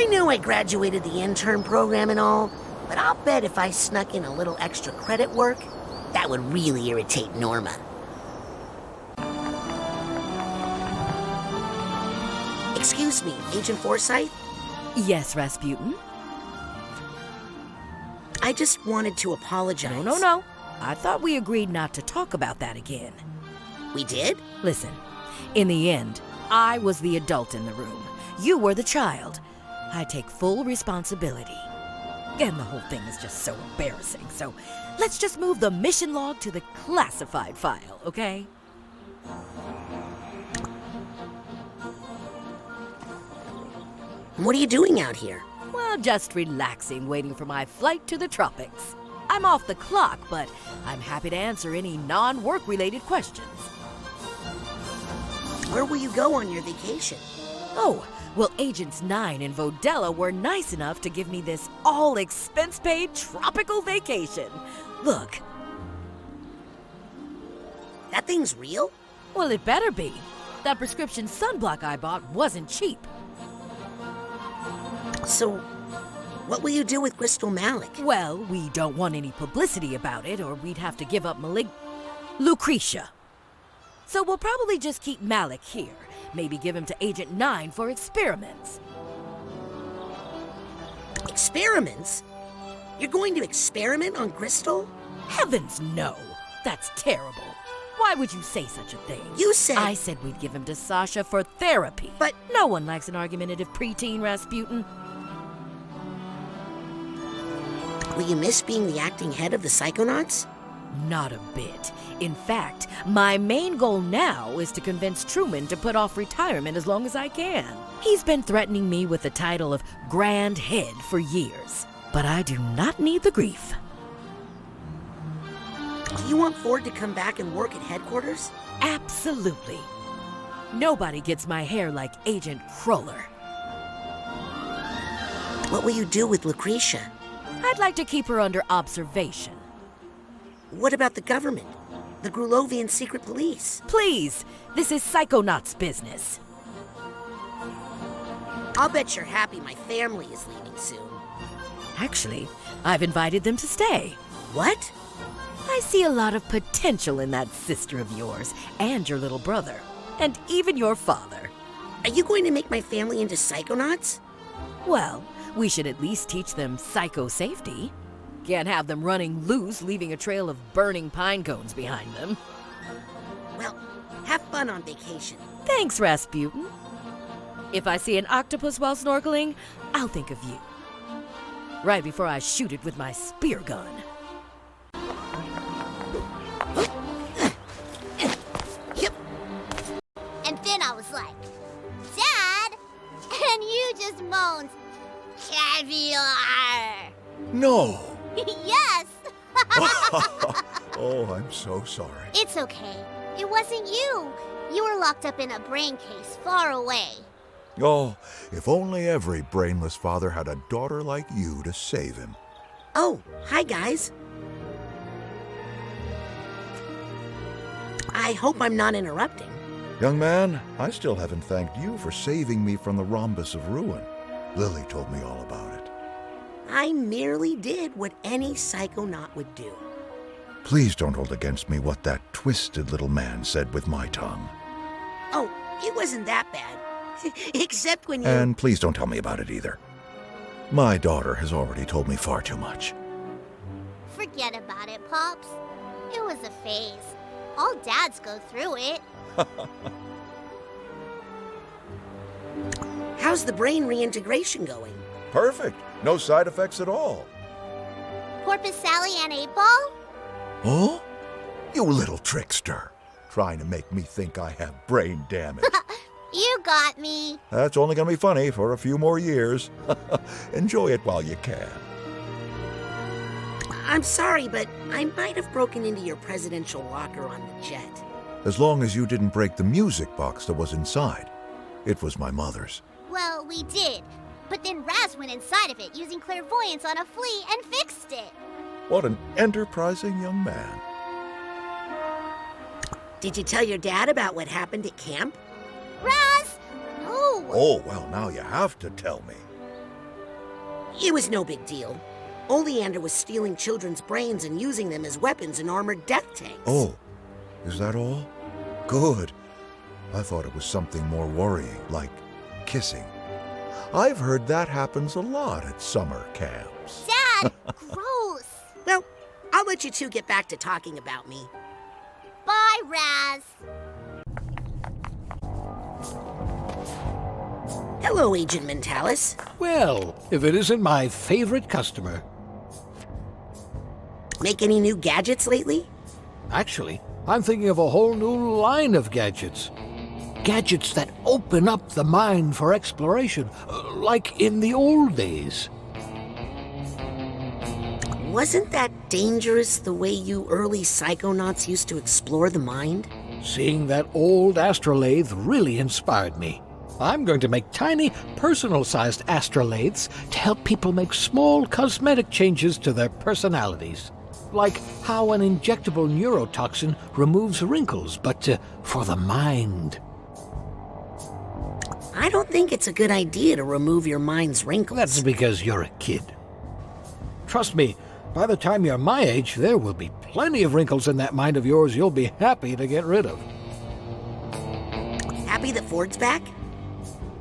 knew I graduated the intern program and all, but I'll bet if I snuck in a little extra credit work, that would really irritate Norma. Excuse me, Agent Forsyth? Yes, Rasputin? I just wanted to apologize. No. I thought we agreed not to talk about that again. We did? Listen, in the end, I was the adult in the room. You were the child. I take full responsibility. And the whole thing is just so embarrassing, so let's just move the mission log to the classified file, okay? What are you doing out here? Well, just relaxing, waiting for my flight to the tropics. I'm off the clock, but I'm happy to answer any non-work related questions. Where will you go on your vacation? Oh, well, Agents 9 and Vodella were nice enough to give me this all-expense-paid tropical vacation. Look. That thing's real? Well, it better be. That prescription sunblock I bought wasn't cheap. So, what will you do with Crystal Malik? Well, we don't want any publicity about it, or we'd have to give up Lucretia. So we'll probably just keep Malik here. Maybe give him to Agent 9 for experiments. Experiments? You're going to experiment on Crystal? Heavens no! That's terrible. Why would you say such a thing? You said... I said we'd give him to Sasha for therapy. But... No one likes an argumentative preteen, Rasputin. Will you miss being the acting head of the Psychonauts? Not a bit. In fact, my main goal now is to convince Truman to put off retirement as long as I can. He's been threatening me with the title of Grand Head for years, but I do not need the grief. Do you want Ford to come back and work at headquarters? Absolutely. Nobody gets my hair like Agent Cruller. What will you do with Lucretia? I'd like to keep her under observation. What about the government? The Grulovian secret police? Please, this is Psychonauts business. I'll bet you're happy my family is leaving soon. Actually, I've invited them to stay. What? I see a lot of potential in that sister of yours, and your little brother, and even your father. Are you going to make my family into Psychonauts? Well, we should at least teach them psycho-safety. Can't have them running loose, leaving a trail of burning pine cones behind them. Well, have fun on vacation. Thanks, Rasputin. If I see an octopus while snorkeling, I'll think of you. Right before I shoot it with my spear gun. Yep. And then I was like, Dad! And you just moaned, caviar! No! Yes! Oh, I'm so sorry. It's okay. It wasn't you. You were locked up in a brain case far away. Oh, if only every brainless father had a daughter like you to save him. Oh, hi guys. I hope I'm not interrupting. Young man, I still haven't thanked you for saving me from the rhombus of ruin. Lily told me all about it. I merely did what any psychonaut would do. Please don't hold against me what that twisted little man said with my tongue. Oh, it wasn't that bad. Except when you... And please don't tell me about it either. My daughter has already told me far too much. Forget about it, Pops. It was a phase. All dads go through it. How's the brain reintegration going? Perfect. No side effects at all. Porpoise Sally and 8-Ball? Oh? You little trickster. Trying to make me think I have brain damage. You got me. That's only going to be funny for a few more years. Enjoy it while you can. I'm sorry, but I might have broken into your presidential locker on the jet. As long as you didn't break the music box that was inside. It was my mother's. Well, we did. But then Raz went inside of it using clairvoyance on a flea and fixed it. What an enterprising young man. Did you tell your dad about what happened at camp? Raz! No! Oh, well, now you have to tell me. It was no big deal. Oleander was stealing children's brains and using them as weapons in armored death tanks. Oh, is that all? Good. I thought it was something more worrying, like kissing. I've heard that happens a lot at summer camps. Dad, gross. Well, I'll let you two get back to talking about me. Bye, Raz. Hello, Agent Mentalis. Well, if it isn't my favorite customer. Make any new gadgets lately? Actually, I'm thinking of a whole new line of gadgets. Gadgets that open up the mind for exploration, like in the old days. Wasn't that dangerous the way you early Psychonauts used to explore the mind? Seeing that old astrolabe really inspired me. I'm going to make tiny, personal-sized astrolabes to help people make small cosmetic changes to their personalities. Like how an injectable neurotoxin removes wrinkles, but for the mind. I don't think it's a good idea to remove your mind's wrinkles. That's because you're a kid. Trust me, by the time you're my age, there will be plenty of wrinkles in that mind of yours you'll be happy to get rid of. Happy that Ford's back?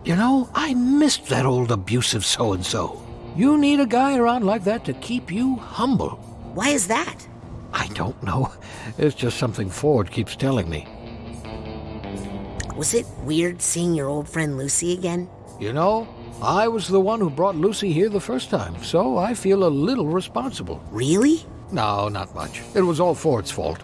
You know, I missed that old abusive so-and-so. You need a guy around like that to keep you humble. Why is that? I don't know. It's just something Ford keeps telling me. Was it weird seeing your old friend Lucy again? You know, I was the one who brought Lucy here the first time, so I feel a little responsible. Really? No, not much. It was all Ford's fault.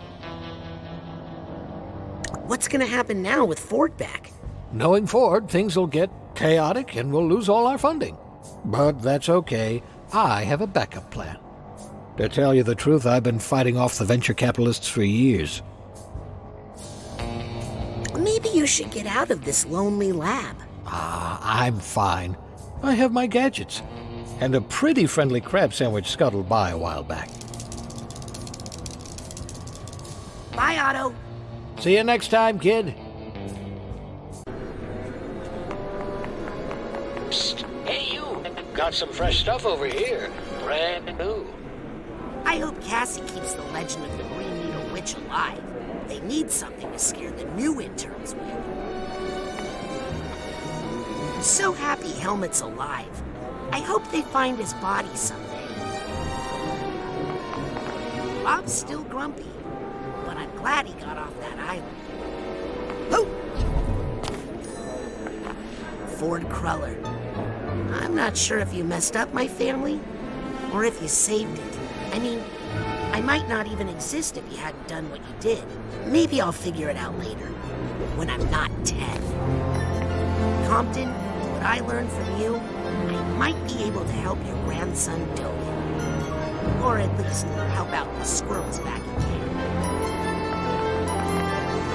What's gonna happen now with Ford back? Knowing Ford, things will get chaotic and we'll lose all our funding. But that's okay. I have a backup plan. To tell you the truth, I've been fighting off the venture capitalists for years. Maybe you should get out of this lonely lab. I'm fine. I have my gadgets. And a pretty friendly crab sandwich scuttled by a while back. Bye, Otto. See you next time, kid. Psst. Hey, you. Got some fresh stuff over here. Brand new. I hope Cassie keeps the legend of the Green Needle Witch alive. They need something to scare the new interns with. I'm so happy Helmet's alive. I hope they find his body someday. Bob's still grumpy, but I'm glad he got off that island. Oh! Ford Cruller. I'm not sure if you messed up my family, or if you saved it. I mean, I might not even exist if you hadn't done what you did. Maybe I'll figure it out later, when I'm not 10. Compton, what I learned from you, I might be able to help your grandson Toby. Or at least help out the squirrels back in camp.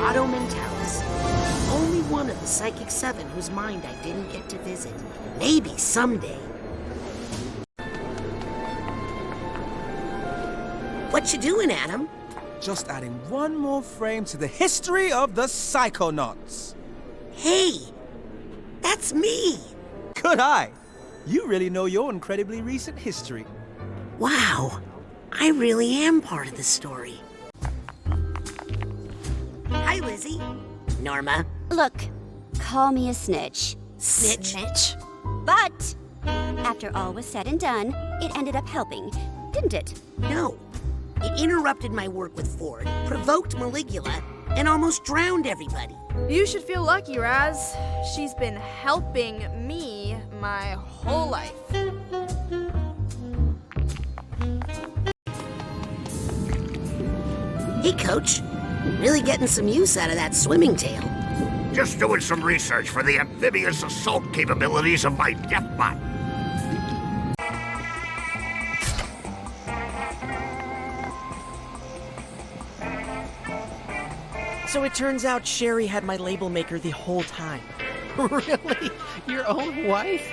Otto Mentalis, only one of the Psychic 7 whose mind I didn't get to visit. Maybe someday. What you doing, Adam? Just adding one more frame to the history of the Psychonauts. Hey, that's me. Good eye. You really know your incredibly recent history. Wow, I really am part of the story. Hi, Lizzie. Norma. Look, call me a snitch. Snitch. But after all was said and done, it ended up helping, didn't it? No. It interrupted my work with Ford, provoked Maligula, and almost drowned everybody. You should feel lucky, Raz. She's been helping me my whole life. Hey, Coach. Really getting some use out of that swimming tail. Just doing some research for the amphibious assault capabilities of my Deathbot. So it turns out Sherry had my label maker the whole time. Really? Your own wife?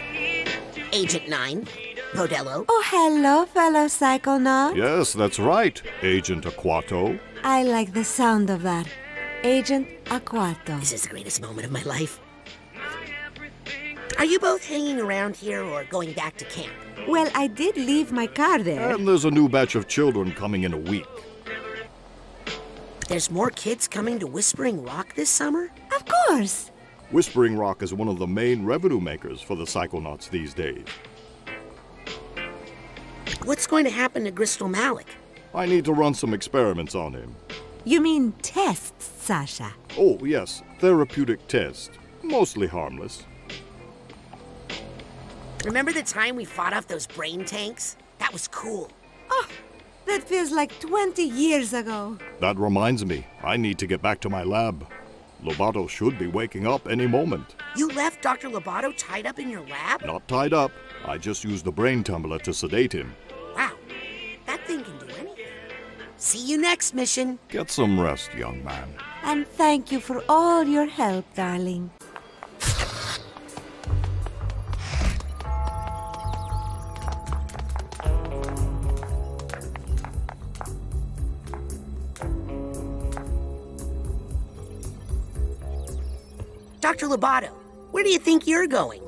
Agent 9, Podello. Oh, hello, fellow Psychonaut. Yes, that's right, Agent Aquato. I like the sound of that. Agent Aquato. This is the greatest moment of my life. Are you both hanging around here or going back to camp? Well, I did leave my car there. And there's a new batch of children coming in a week. There's more kids coming to Whispering Rock this summer? Of course. Whispering Rock is one of the main revenue makers for the Psychonauts these days. What's going to happen to Crystal Malik? I need to run some experiments on him. You mean tests, Sasha? Oh, yes, therapeutic test. Mostly harmless. Remember the time we fought off those brain tanks? That was cool. Oh, that feels like 20 years ago. That reminds me, I need to get back to my lab. Lobato should be waking up any moment. You left Dr. Lobato tied up in your lab? Not tied up. I just used the brain tumbler to sedate him. Wow, that thing can do anything. See you next mission. Get some rest, young man. And thank you for all your help, darling. Dr. Lobato, where do you think you're going?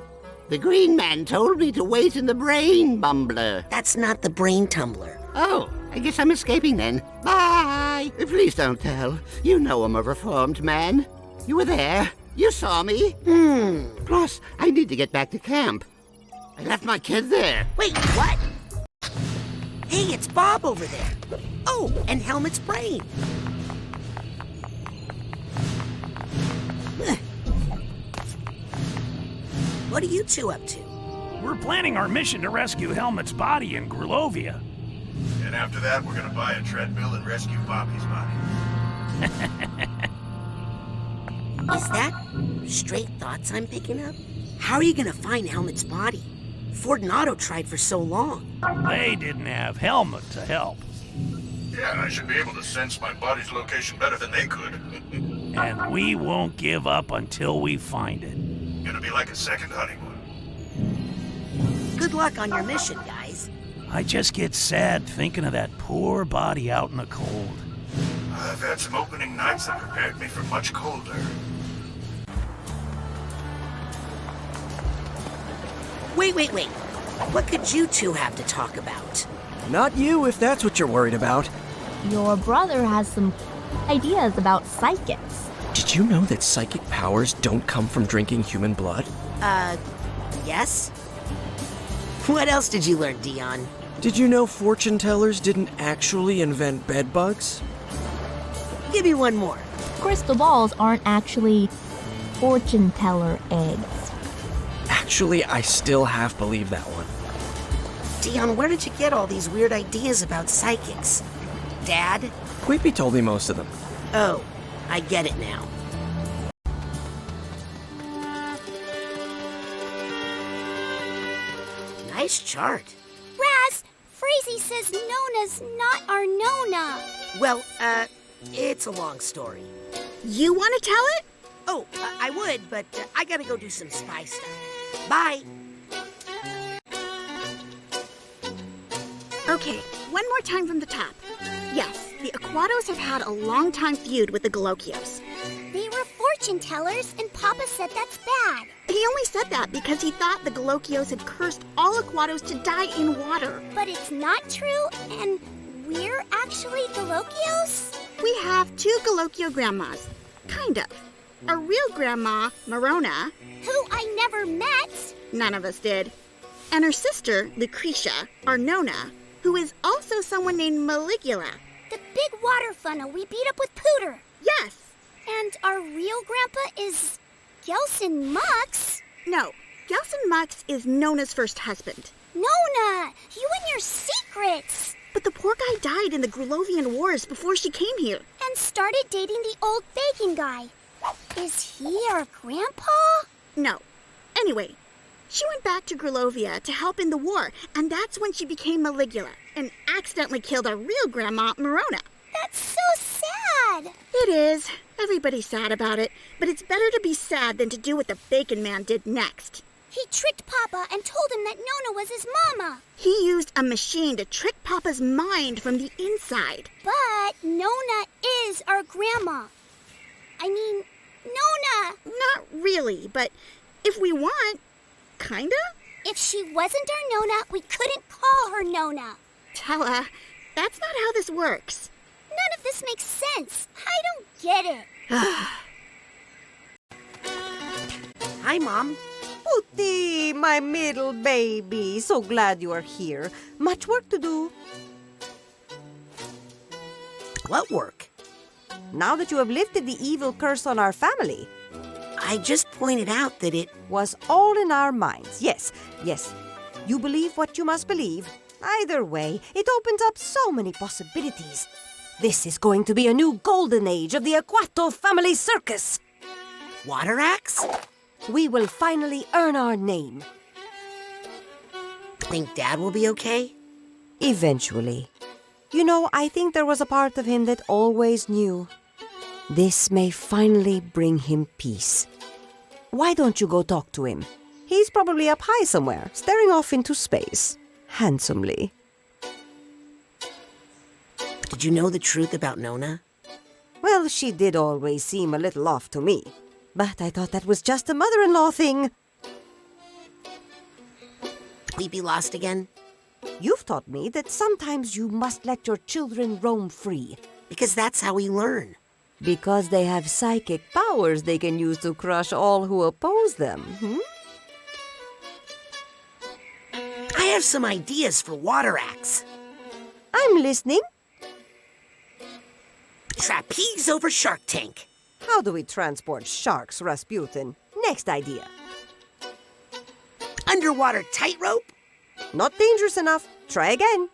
The green man told me to wait in the brain bumbler. That's not the brain tumbler. Oh, I guess I'm escaping then. Bye! Please don't tell. You know I'm a reformed man. You were there. You saw me. Plus, I need to get back to camp. I left my kid there. Wait, what? Hey, it's Bob over there. Oh, and Helmet's brain. What are you two up to? We're planning our mission to rescue Helmet's body in Grulovia. And after that, we're gonna buy a treadmill and rescue Bobby's body. Is that straight thoughts I'm picking up? How are you gonna find Helmet's body? Ford and Otto tried for so long. They didn't have Helmet to help. Yeah, and I should be able to sense my body's location better than they could. And we won't give up until we find it. Gonna be like a second honeymoon. Good luck on your mission, guys. I just get sad thinking of that poor body out in the cold. I've had some opening nights that prepared me for much colder. Wait. What could you two have to talk about? Not you, if that's what you're worried about. Your brother has some ideas about psychics. Did you know that psychic powers don't come from drinking human blood? Yes? What else did you learn, Dion? Did you know fortune tellers didn't actually invent bed bugs? Give me one more. Crystal balls aren't actually fortune teller eggs. Actually, I still half believe that one. Dion, where did you get all these weird ideas about psychics? Dad? Queepy told me most of them. Oh, I get it now. Nice chart. Raz, Freezy says Nona's not our Nona. Well, it's a long story. You want to tell it? Oh, I would, but I gotta go do some spy stuff. Bye. Okay, one more time from the top. Yes, the Aquatos have had a long-time feud with the Galocios. They were fortune tellers, and Papa said that's bad. He only said that because he thought the Galocios had cursed all Aquatos to die in water. But it's not true, and we're actually Galocios? We have two Galoccio grandmas. Kind of. A real grandma, Marona, who I never met. None of us did. And her sister, Lucretia, our Nona, who is also someone named Maligula. The big water funnel we beat up with Pooter. Yes. And our real grandpa is Gelson Mux? No, Gelson Mux is Nona's first husband. Nona, you and your secrets. But the poor guy died in the Grulovian Wars before she came here. And started dating the old bacon guy. Is he our grandpa? No. Anyway, she went back to Grulovia to help in the war, and that's when she became Maligula and accidentally killed our real grandma, Marona. That's so sad. It is. Everybody's sad about it, but it's better to be sad than to do what the Bacon Man did next. He tricked Papa and told him that Nona was his mama. He used a machine to trick Papa's mind from the inside. But Nona is our grandma. I mean, Nona! Not really, but if we want, Kinda? If she wasn't our Nona, we couldn't call her Nona. Tella, that's not how this works. None of this makes sense. I don't get it. Hi, Mom. Putti, my middle baby. So glad you are here. Much work to do. What work? Now that you have lifted the evil curse on our family. I just pointed out that it was all in our minds. Yes, yes. You believe what you must believe. Either way, it opens up so many possibilities. This is going to be a new golden age of the Aquato family circus. Water axe? We will finally earn our name. Think Dad will be okay? Eventually. You know, I think there was a part of him that always knew. This may finally bring him peace. Why don't you go talk to him? He's probably up high somewhere, staring off into space, handsomely. Did you know the truth about Nona? Well, she did always seem a little off to me. But I thought that was just a mother-in-law thing. We be lost again? You've taught me that sometimes you must let your children roam free. Because that's how we learn. Because they have psychic powers they can use to crush all who oppose them, I have some ideas for water axe. I'm listening. Trapeze over shark tank. How do we transport sharks, Rasputin? Next idea. Underwater tightrope? Not dangerous enough. Try again.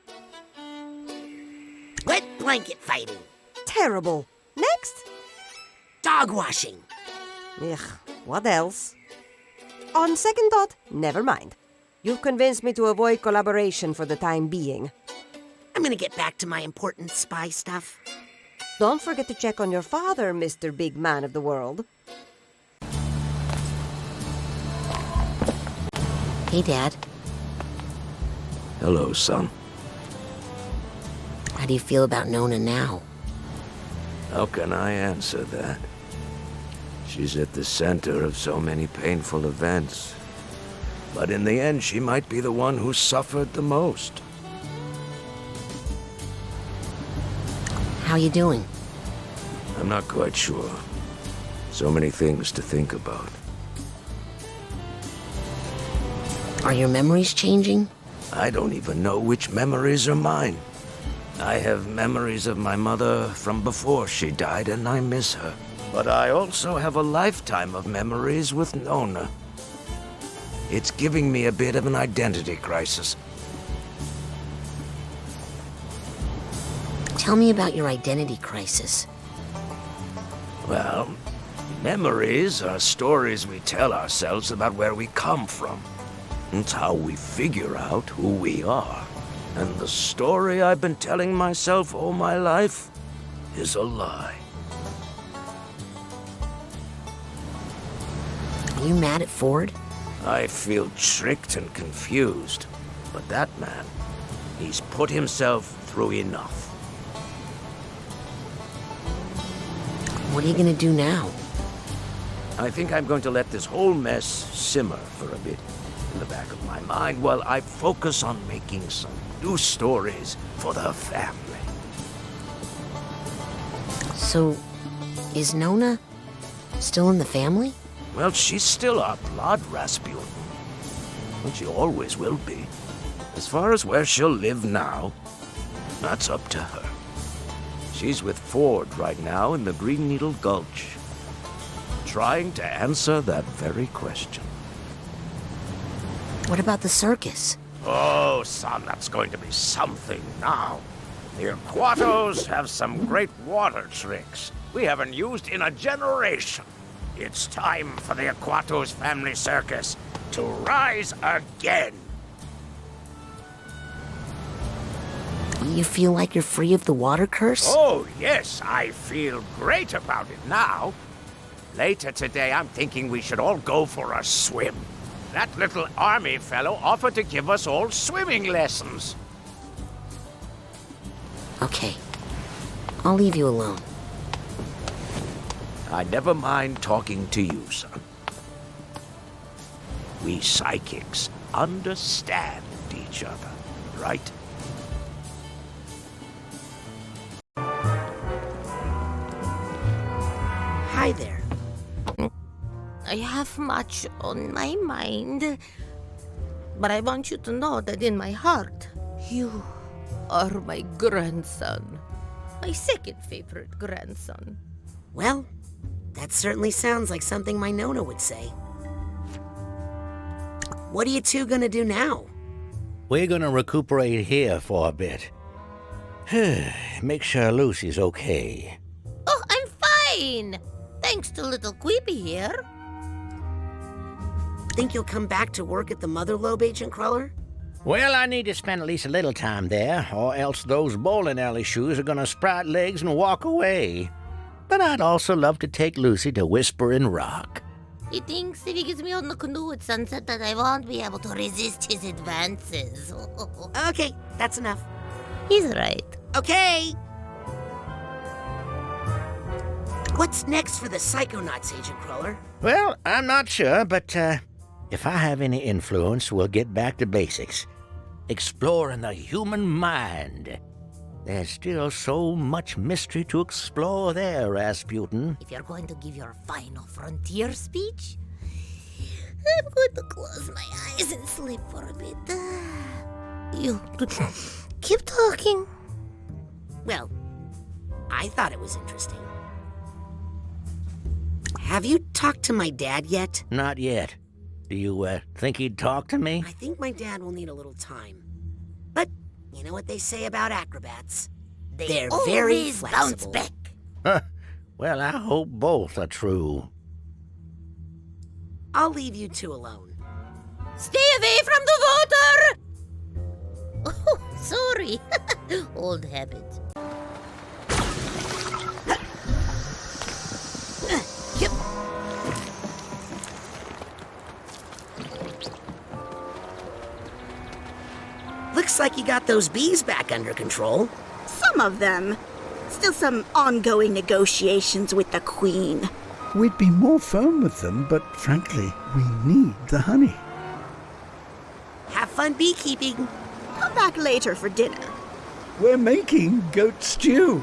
Wet blanket fighting. Terrible. Next. Dog washing. Ugh, what else? On second thought, never mind. You've convinced me to avoid collaboration for the time being. I'm gonna get back to my important spy stuff. Don't forget to check on your father, Mr. Big Man of the World. Hey, Dad. Hello, son. How do you feel about Nona now? How can I answer that? She's at the center of so many painful events. But in the end, she might be the one who suffered the most. How you doing? I'm not quite sure. So many things to think about. Are your memories changing? I don't even know which memories are mine. I have memories of my mother from before she died, and I miss her. But I also have a lifetime of memories with Nona. It's giving me a bit of an identity crisis. Tell me about your identity crisis. Well, memories are stories we tell ourselves about where we come from. It's how we figure out who we are. And the story I've been telling myself all my life is a lie. Are you mad at Ford? I feel tricked and confused. But that man, he's put himself through enough. What are you gonna do now? I think I'm going to let this whole mess simmer for a bit in the back of my mind while I focus on making some new stories for the family. So, is Nona still in the family? Well, she's still our blood, Rasputin. And she always will be. As far as where she'll live now, that's up to her. She's with Ford right now in the Green Needle Gulch, trying to answer that very question. What about the circus? Oh, son, that's going to be something now. The Aquatos have some great water tricks we haven't used in a generation. It's time for the Aquatos family circus to rise again. You feel like you're free of the water curse? Oh, yes, I feel great about it now. Later today, I'm thinking we should all go for a swim. That little army fellow offered to give us all swimming lessons. Okay. I'll leave you alone. I never mind talking to you, son. We psychics understand each other, right? Hi there. I have much on my mind. But I want you to know that in my heart, you are my grandson. My second favorite grandson. Well, that certainly sounds like something my Nona would say. What are you two gonna do now? We're gonna recuperate here for a bit. Make sure Lucy's okay. Oh, I'm fine! Thanks to little Queepy here. Think you'll come back to work at the Mother Lobe, Agent Cruller? Well, I need to spend at least a little time there, or else those bowling alley shoes are gonna sprout legs and walk away. But I'd also love to take Lucy to Whispering Rock. He thinks if he gets me on the canoe at sunset that I won't be able to resist his advances. Okay, that's enough. He's right. Okay! What's next for the Psychonauts, Agent Cruller? Well, I'm not sure, but if I have any influence, we'll get back to basics. Exploring the human mind. There's still so much mystery to explore there, Rasputin. If you're going to give your final frontier speech, I'm going to close my eyes and sleep for a bit. You keep talking. Well, I thought it was interesting. Have you talked to my dad yet? Not yet. Do you think he'd talk to me? I think my dad will need a little time. But you know what they say about acrobats? They're very flexible. Bounce back. Well, I hope both are true. I'll leave you two alone. Stay away from the water! Oh, sorry. Old habit. Looks like you got those bees back under control. Some of them. Still some ongoing negotiations with the Queen. We'd be more firm with them, but frankly, we need the honey. Have fun beekeeping. Come back later for dinner. We're making goat stew.